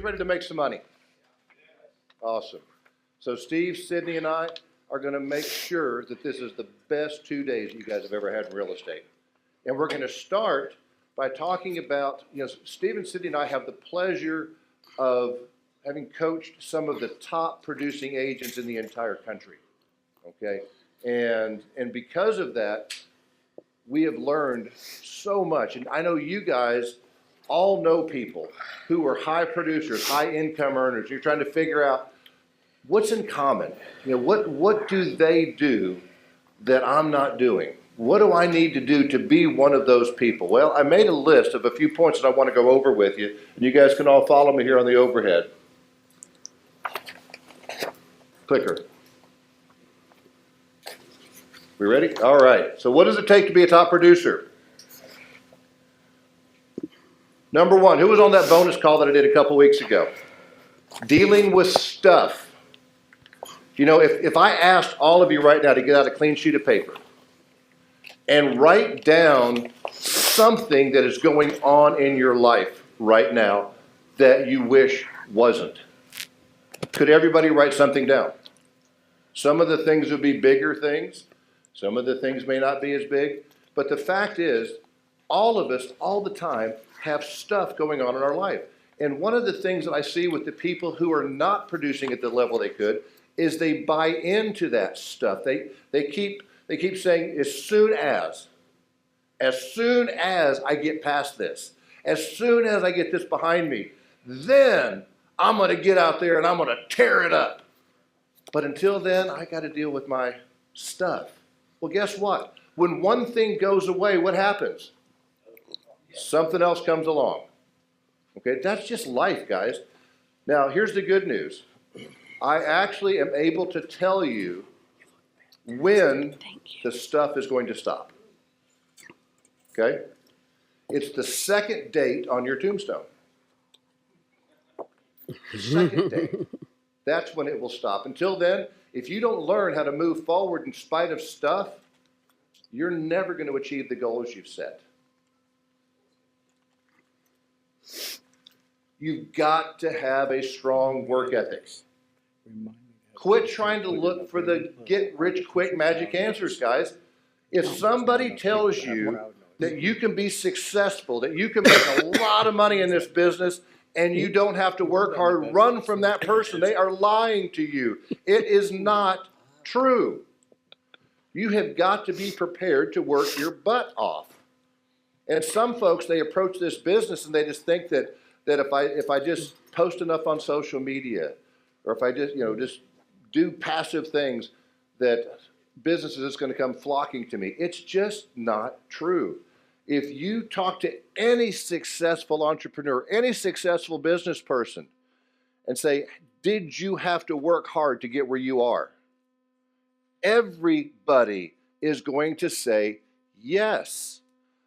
ready to make some money? Awesome. So Steve, Sydney, and I are going to make sure that this is the best 2 days you guys have ever had in real estate. And we're going to start by talking about, Steve and Sydney and I have the pleasure of having coached some of the top producing agents in the entire country. Okay? And because of that, we have learned so much. And I know you guys all know people who are high producers, high income earners. You're trying to figure out what's in common. What do they do that I'm not doing? What do I need to do to be one of those people? Well, I made a list of a few points that I want to go over with you, and you guys can all follow me here on the overhead. Clicker. We ready? All right. So what does it take to be a top producer? Number one, who was on that bonus call that I did a couple weeks ago? Dealing with stuff. If I asked all of you right now to get out a clean sheet of paper and write down something that is going on in your life right now that you wish wasn't, could everybody write something down? Some of the things would be bigger things. Some of the things may not be as big. But the fact is, all of us, all the time, have stuff going on in our life. And one of the things that I see with the people who are not producing at the level they could is they buy into that stuff. They keep saying, as soon as I get past this, as soon as I get this behind me, then I'm going to get out there and I'm going to tear it up. But until then, I got to deal with my stuff. Well, guess what? When one thing goes away, what happens? Something else comes along. Okay, that's just life, guys. Now, here's the good news. I actually am able to tell you when the stuff is going to stop. Okay? It's the second date on your tombstone. The second date. That's when it will stop. Until then, if you don't learn how to move forward in spite of stuff, you're never going to achieve the goals you've set. You've got to have a strong work ethic. Quit trying to look for the get-rich-quick magic answers, guys. If somebody tells you that you can be successful, that you can make a lot of money in this business, and you don't have to work hard, run from that person. They are lying to you. It is not true. You have got to be prepared to work your butt off. And some folks, they approach this business and they just think that if I just post enough on social media, or if I just do passive things, that business is just going to come flocking to me. It's just not true. If you talk to any successful entrepreneur, any successful business person, and say, did you have to work hard to get where you are? Everybody is going to say yes.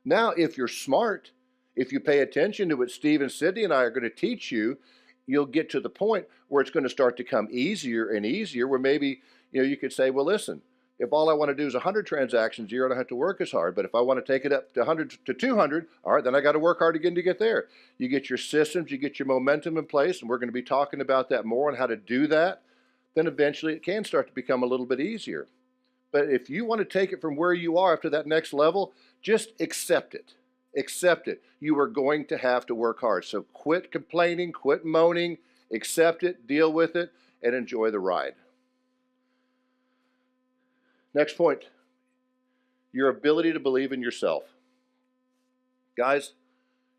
Now, if you're smart, if you pay attention to what Steve and Sydney and I are going to teach you, you'll get to the point where it's going to start to come easier and easier, where maybe you could say, well, listen, if all I want to do is 100 transactions a year, I don't have to work as hard. But if I want to take it up to 100 to 200, all right, then I got to work hard again to get there. You get your systems, you get your momentum in place, and we're going to be talking about that more and how to do that. Then eventually it can start to become a little bit easier. But if you want to take it from where you are up to that next level, just accept it. Accept it. You are going to have to work hard. So quit complaining, quit moaning, accept it, deal with it, and enjoy the ride. Next point, your ability to believe in yourself. Guys,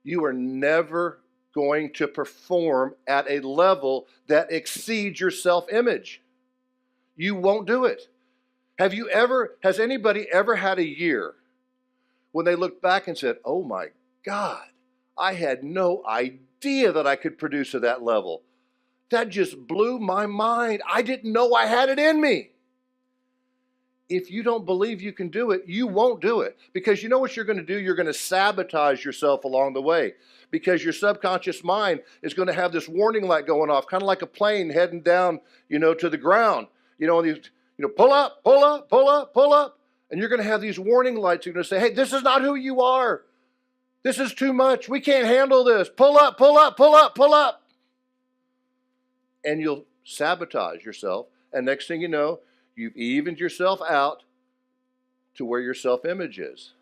you are never going to perform at a level that exceeds your self-image. You won't do it. Has anybody ever had a year when they looked back and said, oh my God, I had no idea that I could produce at that level. That just blew my mind. I didn't know I had it in me. If you don't believe you can do it, you won't do it. Because you know what you're going to do? You're going to sabotage yourself along the way. Because your subconscious mind is going to have this warning light going off, kind of like a plane heading down, to the ground. Pull up, pull up, pull up, pull up. And you're going to have these warning lights. You're going to say, hey, this is not who you are. This is too much. We can't handle this. Pull up, pull up, pull up, pull up. and you'll sabotage yourself. And next thing you know, you've evened yourself out to where your self-image is.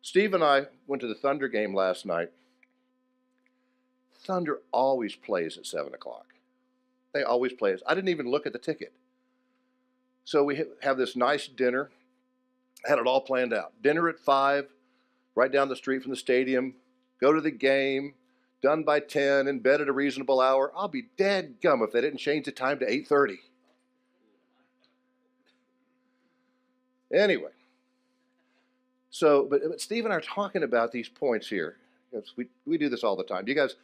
Steve and I went to the Thunder game last night. Thunder always plays at 7 o'clock. They always play us. I didn't even look at the ticket. So we have this nice dinner. I had it all planned out. Dinner at 5, right down the street from the stadium. Go to the game, done by 10, in bed at a reasonable hour. I'll be dead gum if they didn't change the time to 8:30. Anyway, so, but Steve and I are talking about these points here. We do this all the time. You guys,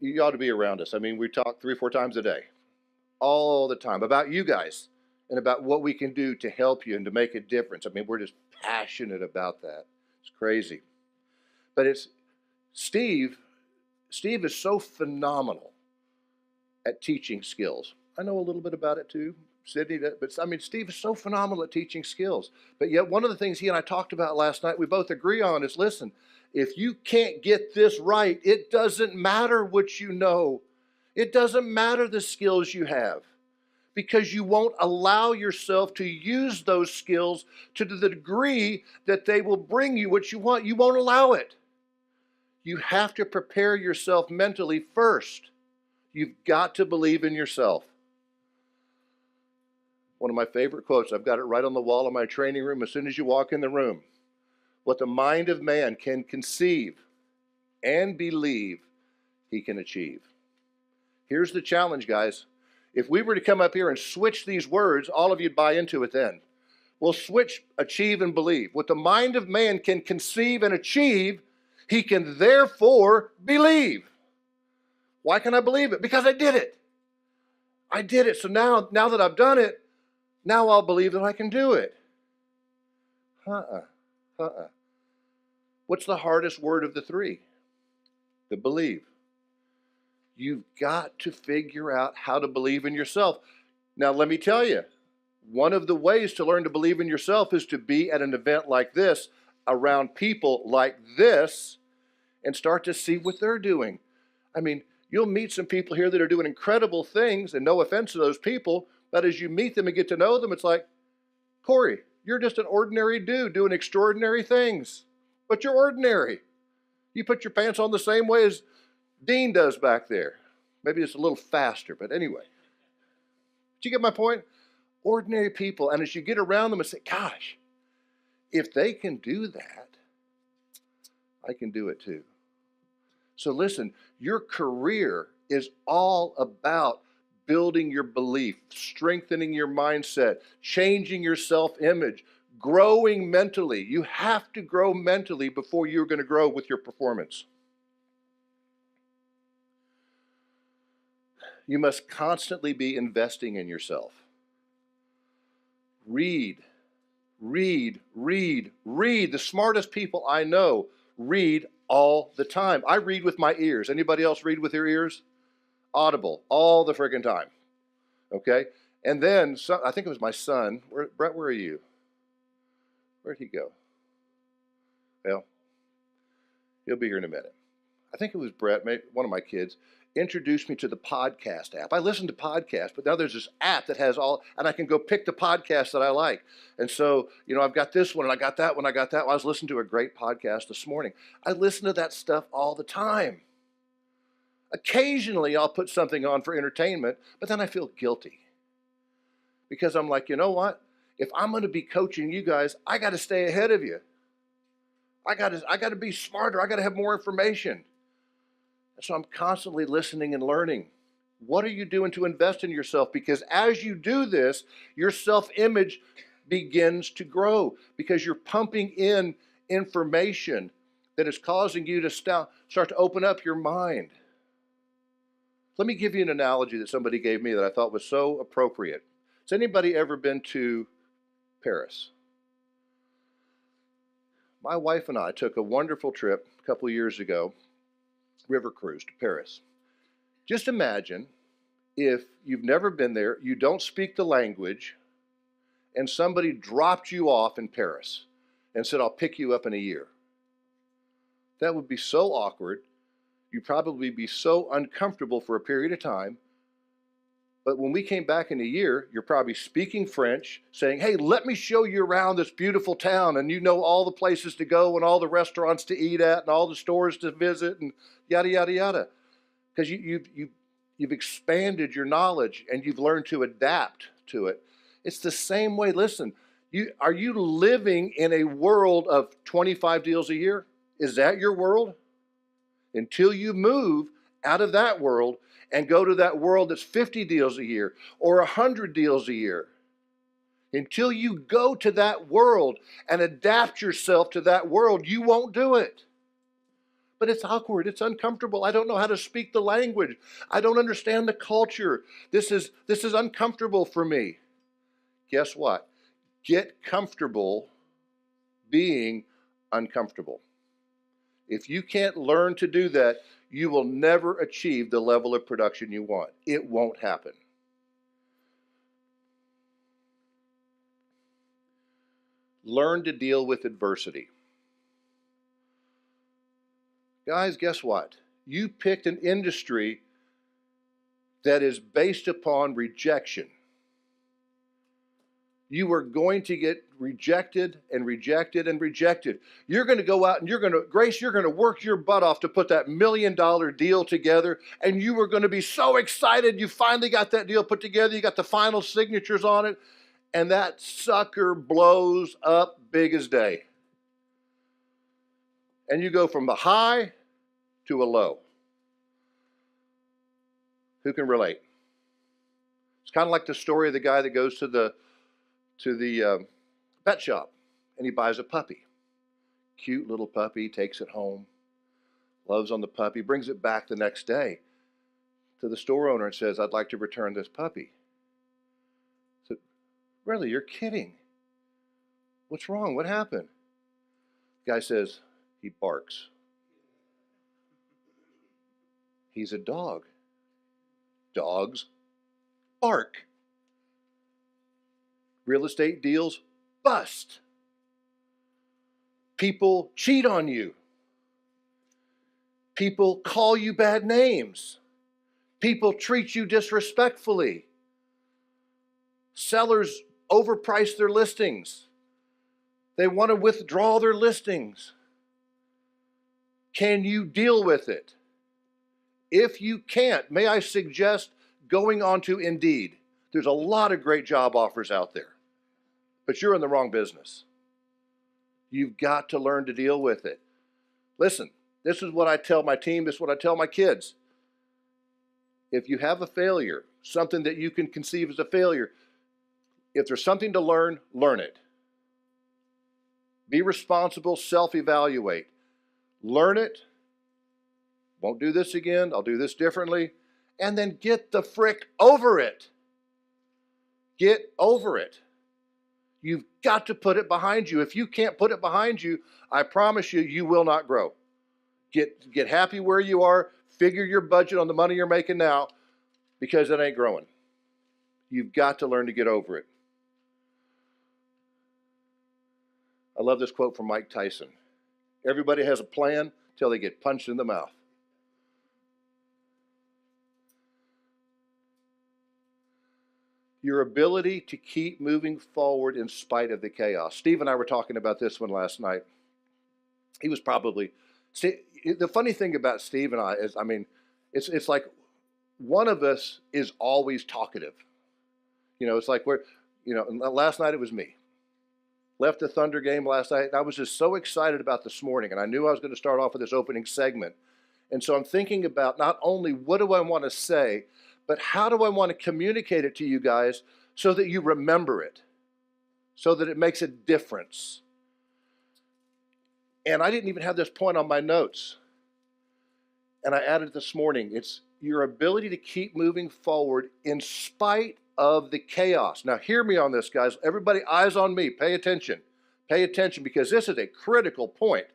you ought to be around us. I mean, we talk 3 or 4 times a day, all the time, about you guys and about what we can do to help you and to make a difference. I mean, we're just passionate about that. It's crazy. But it's Steve is so phenomenal at teaching skills. I know a little bit about it too. Sydney, but I mean, Steve is so phenomenal at teaching skills. But yet one of the things he and I talked about last night, we both agree on is, listen, if you can't get this right, it doesn't matter what you know. It doesn't matter the skills you have, because you won't allow yourself to use those skills to the degree that they will bring you what you want. You won't allow it. You have to prepare yourself mentally first. You've got to believe in yourself. One of my favorite quotes, I've got it right on the wall of my training room as soon as you walk in the room. What the mind of man can conceive and believe, he can achieve. Here's the challenge, guys. If we were to come up here and switch these words, all of you'd buy into it then. We'll switch achieve and believe. What the mind of man can conceive and achieve, he can therefore believe. Why can I believe it? Because I did it. I did it. So now that I've done it, now I'll believe that I can do it. What's the hardest word of the 3? The believe. You've got to figure out how to believe in yourself. Now, let me tell you, one of the ways to learn to believe in yourself is to be at an event like this, around people like this, and start to see what they're doing. I mean, you'll meet some people here that are doing incredible things, and no offense to those people, but as you meet them and get to know them, it's like, Corey, you're just an ordinary dude doing extraordinary things, but you're ordinary. You put your pants on the same way as Dean does back there. Maybe it's a little faster, but anyway. Do you get my point? Ordinary people, and as you get around them and say, gosh, if they can do that, I can do it too. So listen, your career is all about building your belief, strengthening your mindset, changing your self-image, growing mentally. You have to grow mentally before you're going to grow with your performance. You must constantly be investing in yourself. Read. The smartest people I know read all the time. I read with my ears. Anybody else read with their ears? Audible, all the friggin' time. Okay? And then, I think it was my son. Brett, where are you? Where'd he go? Well, he'll be here in a minute. I think it was Brett, one of my kids, introduced me to the podcast app. I listen to podcasts, but now there's this app that has all, and I can go pick the podcast that I like. And so, I've got this one, and I got that one, I got that one. I was listening to a great podcast this morning. I listen to that stuff all the time. Occasionally, I'll put something on for entertainment, but then I feel guilty. Because I'm like, you know what? If I'm going to be coaching you guys, I got to stay ahead of you. I got to be smarter. I got to have more information. So I'm constantly listening and learning. What are you doing to invest in yourself? Because as you do this, your self-image begins to grow because you're pumping in information that is causing you to start to open up your mind. Let me give you an analogy that somebody gave me that I thought was so appropriate. Has anybody ever been to Paris? My wife and I took a wonderful trip a couple years ago, river cruise to Paris. Just imagine if you've never been there, you don't speak the language, and somebody dropped you off in Paris and said, I'll pick you up in a year. That would be so awkward. You'd probably be so uncomfortable for a period of time. But when we came back in a year, you're probably speaking French, saying, hey, let me show you around this beautiful town, and you know all the places to go and all the restaurants to eat at and all the stores to visit and yada, yada, yada. Because you've expanded your knowledge and you've learned to adapt to it. It's the same way. Listen, are you living in a world of 25 deals a year? Is that your world? Until you move out of that world and go to that world that's 50 deals a year or 100 deals a year. Until you go to that world and adapt yourself to that world, you won't do it. But it's awkward, it's uncomfortable. I don't know how to speak the language. I don't understand the culture. This is uncomfortable for me. Guess what? Get comfortable being uncomfortable. If you can't learn to do that, you will never achieve the level of production you want. It won't happen. Learn to deal with adversity. Guys, guess what? You picked an industry that is based upon rejection. You are going to get rejected and rejected and rejected. You're going to go out and you're going to work your butt off to put that $1 million deal together, and you are going to be so excited you finally got that deal put together, you got the final signatures on it, and that sucker blows up big as day. And you go from a high to a low. Who can relate? It's kind of like the story of the guy that goes to the pet shop and he buys a puppy. Cute little puppy, takes it home, loves on the puppy, brings it back the next day to the store owner and says, I'd like to return this puppy. So, really, you're kidding. What's wrong? What happened? The guy says, he barks. He's a dog. Dogs bark. Real estate deals bust. People cheat on you. People call you bad names. People treat you disrespectfully. Sellers overprice their listings. They want to withdraw their listings. Can you deal with it? If you can't, may I suggest going on to Indeed. There's a lot of great job offers out there, but you're in the wrong business. You've got to learn to deal with it. Listen, this is what I tell my team, this is what I tell my kids. If you have a failure, something that you can conceive as a failure, if there's something to learn, learn it. Be responsible, self-evaluate. Learn it. Won't do this again, I'll do this differently. And then get the frick over it. Get over it. You've got to put it behind you. If you can't put it behind you, I promise you, you will not grow. Get happy where you are. Figure your budget on the money you're making now, because it ain't growing. You've got to learn to get over it. I love this quote from Mike Tyson. Everybody has a plan till they get punched in the mouth. Your ability to keep moving forward in spite of the chaos. Steve and I were talking about this one last night. He was probably, the funny thing about Steve and I is, it's like one of us is always talkative. It's like last night it was me. Left the Thunder game last night, and I was just so excited about this morning, and I knew I was going to start off with this opening segment. And so I'm thinking about not only what do I want to say, but how do I want to communicate it to you guys so that you remember it, so that it makes a difference. And I didn't even have this point on my notes. And I added it this morning. It's your ability to keep moving forward in spite of the chaos. Now, hear me on this, guys. Everybody, eyes on me. Pay attention. Pay attention, because this is a critical point.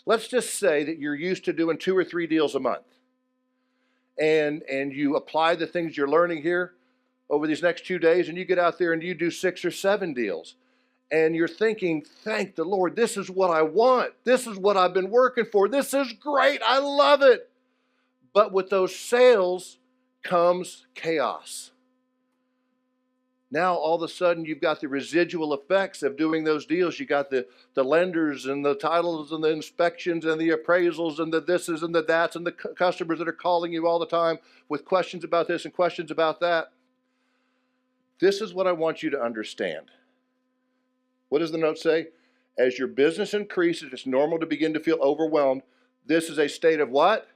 Let's just say that you're used to doing 2 or 3 deals a month. And you apply the things you're learning here over these next 2 days, and you get out there and you do 6 or 7 deals. And you're thinking, thank the Lord, this is what I want. This is what I've been working for. This is great. I love it. But with those sales comes chaos. Now, all of a sudden, you've got the residual effects of doing those deals. You got the lenders and the titles and the inspections and the appraisals and the thises and the that's and the customers that are calling you all the time with questions about this and questions about that. This is what I want you to understand. What does the note say? As your business increases, it's normal to begin to feel overwhelmed. This is a state of what?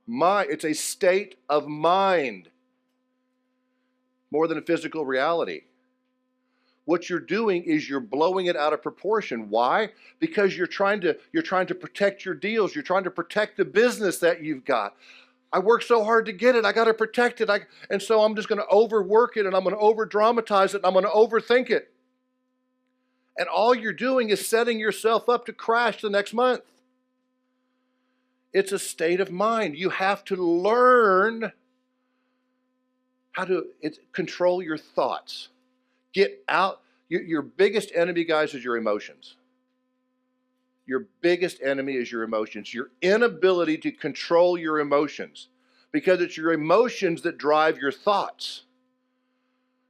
Mind. It's a state of mind. More than a physical reality. What you're doing is you're blowing it out of proportion. Why? Because you're trying to protect your deals. You're trying to protect the business that you've got. I worked so hard to get it. I got to protect it. And so I'm just going to overwork it, and I'm going to over dramatize it, and I'm going to overthink it. And all you're doing is setting yourself up to crash the next month. It's a state of mind. You have to learn how to control your thoughts. Get out. Your biggest enemy, guys, is your emotions. Your biggest enemy is your emotions. Your inability to control your emotions. Because it's your emotions that drive your thoughts.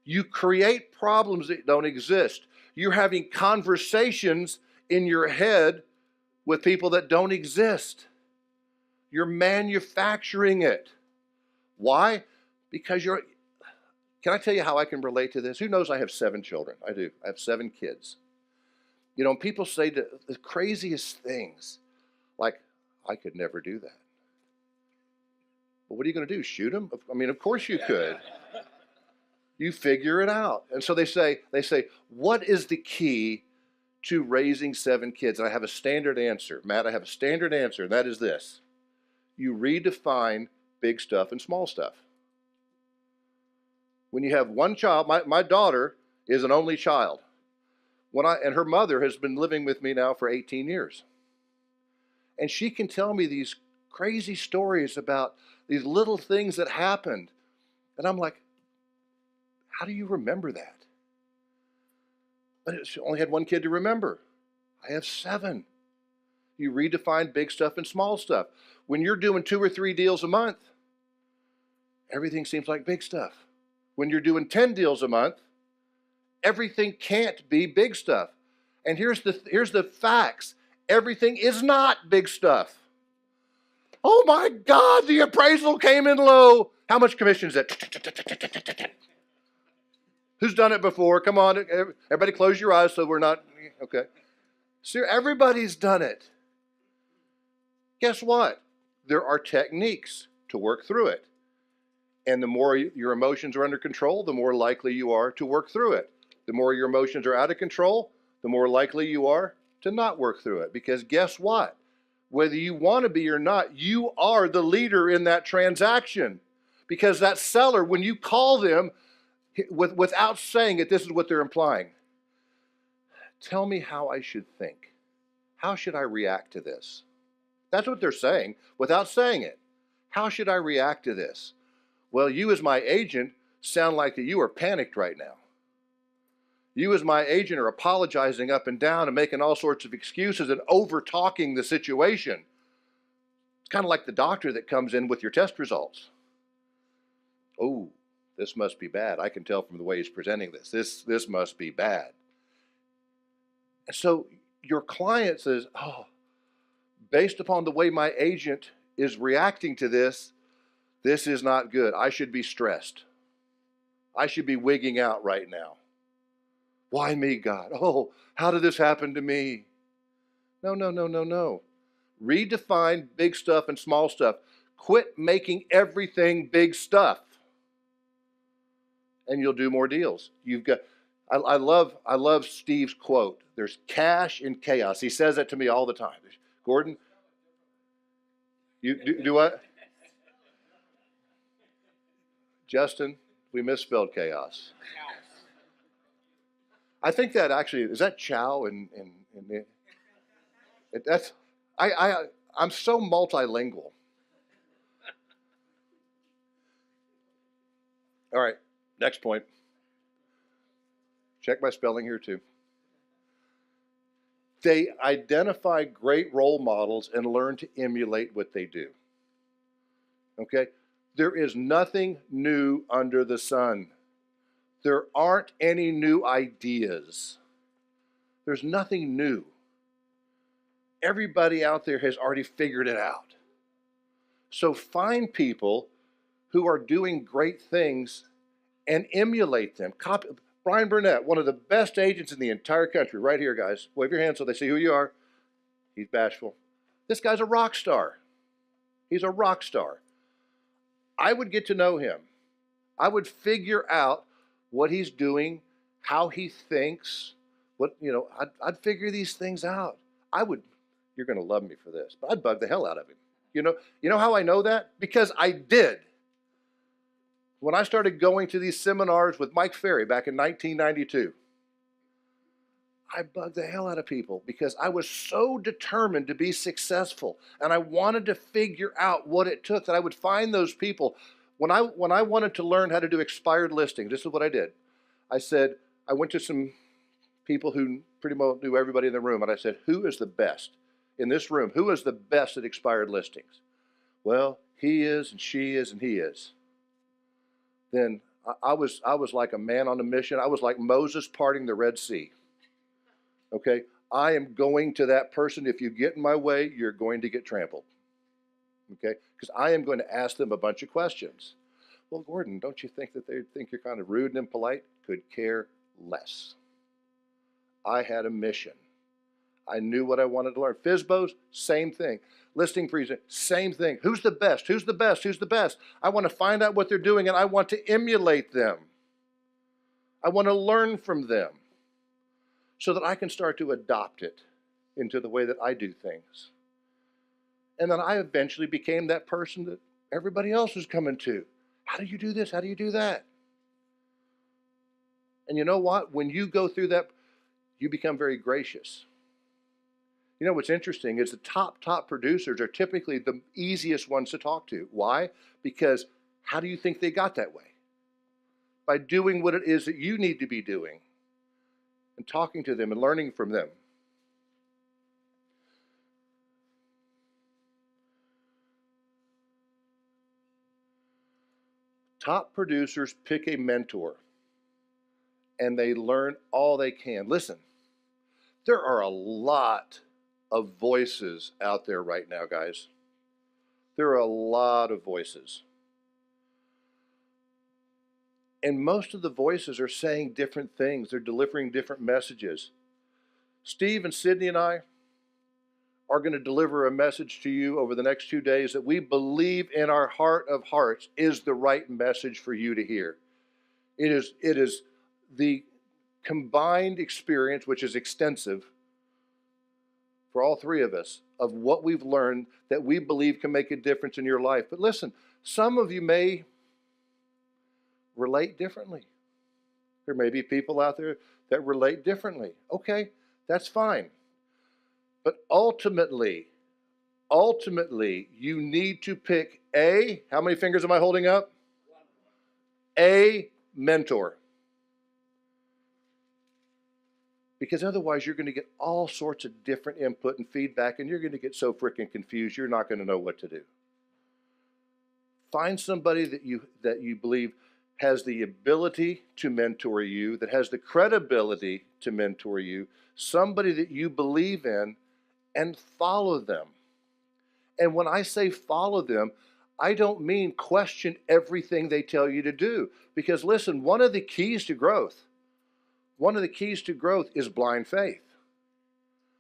You create problems that don't exist. You're having conversations in your head with people that don't exist. You're manufacturing it. Why? Because can I tell you how I can relate to this? Who knows I have 7 children? I do. I have 7 kids. You know, people say the craziest things, like, I could never do that. Well, what are you going to do? Shoot them? I mean, of course you could. You figure it out. And so they say, what is the key to raising 7 kids? And I have a standard answer. Matt, I have a standard answer, and that is this. You redefine big stuff and small stuff. When you have one child, my daughter is an only child. And her mother has been living with me now for 18 years. And she can tell me these crazy stories about these little things that happened. And I'm like, how do you remember that? But she only had one kid to remember. I have 7. You redefine big stuff and small stuff. When you're doing 2 or 3 deals a month, everything seems like big stuff. When you're doing 10 deals a month, everything can't be big stuff. And here's the facts. Everything is not big stuff. Oh my God, the appraisal came in low. How much commission is that? Who's done it before? Come on, everybody close your eyes so we're not, okay. So everybody's done it. Guess what? There are techniques to work through it. And the more your emotions are under control, the more likely you are to work through it. The more your emotions are out of control, the more likely you are to not work through it. Because guess what? Whether you want to be or not, you are the leader in that transaction. Because that seller, when you call them, without saying it, this is what they're implying. Tell me how I should think. How should I react to this? That's what they're saying without saying it. How should I react to this? Well, you as my agent sound like that you are panicked right now. You as my agent are apologizing up and down and making all sorts of excuses and over-talking the situation. It's kind of like the doctor that comes in with your test results. Oh, this must be bad. I can tell from the way he's presenting this. This must be bad. And so your client says, oh, based upon the way my agent is reacting to this, this is not good. I should be stressed. I should be wigging out right now. Why me, God? Oh, how did this happen to me? No. Redefine big stuff and small stuff. Quit making everything big stuff. And you'll do more deals. I love Steve's quote. There's cash in chaos. He says that to me all the time. Gordon, you do what? Justin, we misspelled chaos. I think that actually, is that chow I'm so multilingual. All right, next point. Check my spelling here too. They identify great role models and learn to emulate what they do. Okay? There is nothing new under the sun. There aren't any new ideas. There's nothing new. Everybody out there has already figured it out. So find people who are doing great things and emulate them. Brian Burnett, one of the best agents in the entire country, right here, guys. Wave your hand so they see who you are. He's bashful. This guy's a rock star. He's a rock star. I would get to know him. I would figure out what he's doing, how he thinks, I'd figure these things out. You're going to love me for this, but I'd bug the hell out of him. You know how I know that? Because I did. When I started going to these seminars with Mike Ferry back in 1992, I bugged the hell out of people because I was so determined to be successful, and I wanted to figure out what it took, that I would find those people. When I wanted to learn how to do expired listings, this is what I did. I went to some people who pretty much knew everybody in the room, and I said, who is the best in this room? Who is the best at expired listings? Well, he is, and she is, and he is. Then I was like a man on a mission. I was like Moses parting the Red Sea. Okay, I am going to that person. If you get in my way, you're going to get trampled. Okay, because I am going to ask them a bunch of questions. Well, Gordon, don't you think that they think you're kind of rude and impolite? Could care less. I had a mission. I knew what I wanted to learn. FSBOs, same thing. Listing present, same thing. Who's the best? Who's the best? Who's the best? I want to find out what they're doing, and I want to emulate them. I want to learn from them so that I can start to adopt it into the way that I do things. And then I eventually became that person that everybody else was coming to. How do you do this? How do you do that? And you know what? When you go through that, you become very gracious. You know what's interesting is the top producers are typically the easiest ones to talk to. Why? Because how do you think they got that way? By doing what it is that you need to be doing and talking to them and learning from them. Top producers pick a mentor and they learn all they can. Listen, there are a lot of voices out there right now, guys. There are a lot of voices. And most of the voices are saying different things. They're delivering different messages. Steve and Sydney and I are going to deliver a message to you over the next 2 days that we believe in our heart of hearts is the right message for you to hear. It is the combined experience, which is extensive for all three of us, of what we've learned that we believe can make a difference in your life. But listen, some of you may relate differently. There may be people out there that relate differently. Okay, that's fine. But ultimately, you need to pick how many fingers am I holding up? A mentor. Because otherwise you're going to get all sorts of different input and feedback, and you're going to get so freaking confused you're not going to know what to do. Find somebody that you believe has the ability to mentor you, that has the credibility to mentor you, somebody that you believe in, and follow them. And when I say follow them, I don't mean question everything they tell you to do. Because listen, one of the keys to growth is blind faith.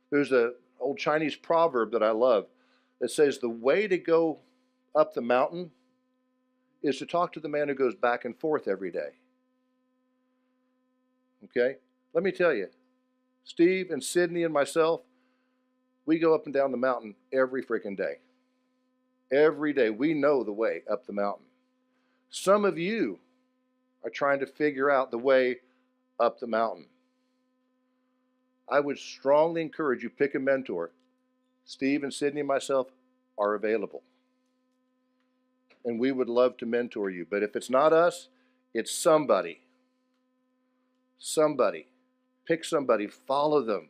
There's an old Chinese proverb that I love that says the way to go up the mountain is to talk to the man who goes back and forth every day. Okay? Let me tell you, Steve and Sydney and myself, we go up and down the mountain every freaking day. Every day. We know the way up the mountain. Some of you are trying to figure out the way up the mountain. I would strongly encourage you, pick a mentor. Steve and Sydney and myself are available. And we would love to mentor you. But if it's not us, it's somebody. Somebody. Pick somebody. Follow them.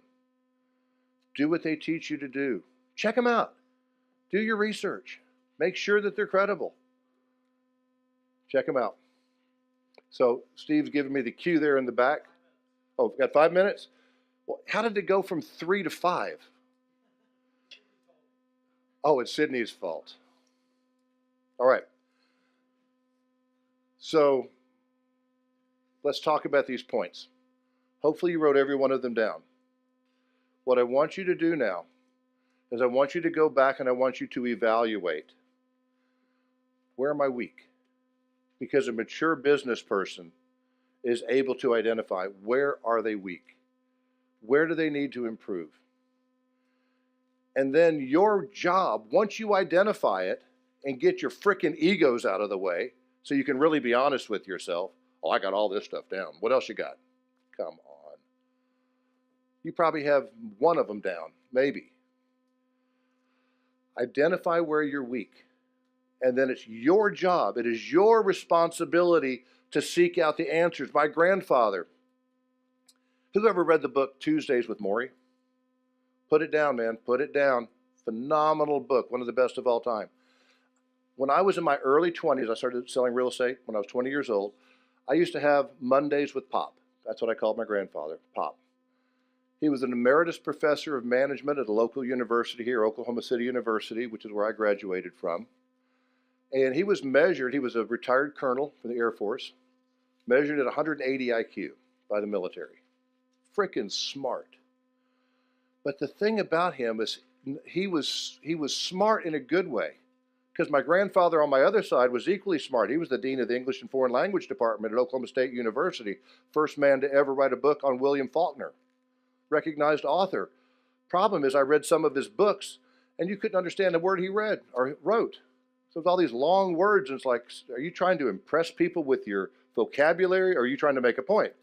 Do what they teach you to do. Check them out. Do your research. Make sure that they're credible. Check them out. So Steve's giving me the cue there in the back. Oh, got 5 minutes? Well, how did it go from 3 to 5? Oh, it's Sydney's fault. All right. So let's talk about these points. Hopefully you wrote every one of them down. What I want you to do now is I want you to go back and I want you to evaluate. Where am I weak? Because a mature business person is able to identify where are they weak? Where do they need to improve? And then your job, once you identify it and get your frickin' egos out of the way so you can really be honest with yourself, oh, I got all this stuff down. What else you got? Come on. You probably have one of them down, maybe. Identify where you're weak. And then it's your job, it is your responsibility to seek out the answers. My grandfather, who ever read the book Tuesdays with Morrie? Put it down, man, put it down. Phenomenal book, one of the best of all time. When I was in my early 20s, I started selling real estate when I was 20 years old. I used to have Mondays with Pop. That's what I called my grandfather, Pop. He was an emeritus professor of management at a local university here, Oklahoma City University, which is where I graduated from. And he was measured, he was a retired colonel for the Air Force, measured at 180 IQ by the military. Frickin' smart. But the thing about him is he was smart in a good way. Because my grandfather on my other side was equally smart. He was the dean of the English and Foreign Language Department at Oklahoma State University. First man to ever write a book on William Faulkner. Recognized author. Problem is I read some of his books and you couldn't understand a word he read or wrote. So it's all these long words and it's like, are you trying to impress people with your vocabulary or are you trying to make a point?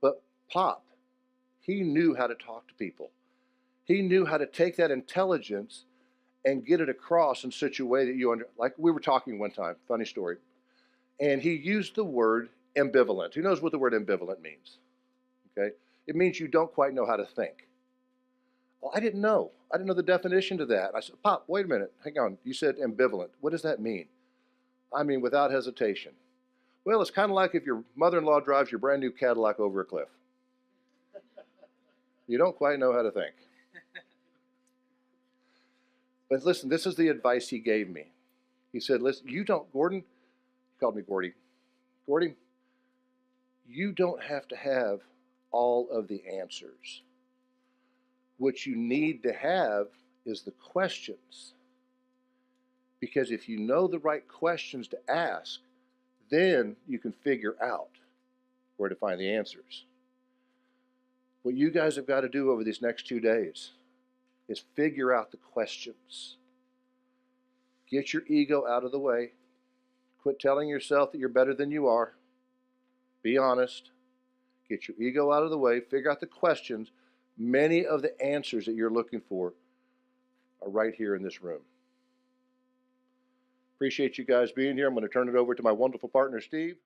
But Pop, he knew how to talk to people. He knew how to take that intelligence and get it across in such a way that you like we were talking one time, funny story, and he used the word ambivalent. Who knows what the word ambivalent means? Okay, it means you don't quite know how to think. Well, I didn't know the definition to that. I said, Pop, wait a minute, hang on, you said ambivalent. What does that mean? I mean, without hesitation. Well, it's kind of like if your mother-in-law drives your brand new Cadillac over a cliff. You don't quite know how to think. But listen, this is the advice he gave me. He said, listen, Gordon, he called me Gordy. Gordy, you don't have to have all of the answers. What you need to have is the questions. Because if you know the right questions to ask, then you can figure out where to find the answers. What you guys have got to do over these next 2 days is figure out the questions. Get your ego out of the way. Quit telling yourself that you're better than you are. Be honest. Get your ego out of the way. Figure out the questions. Many of the answers that you're looking for are right here in this room. Appreciate you guys being here. I'm going to turn it over to my wonderful partner, Steve.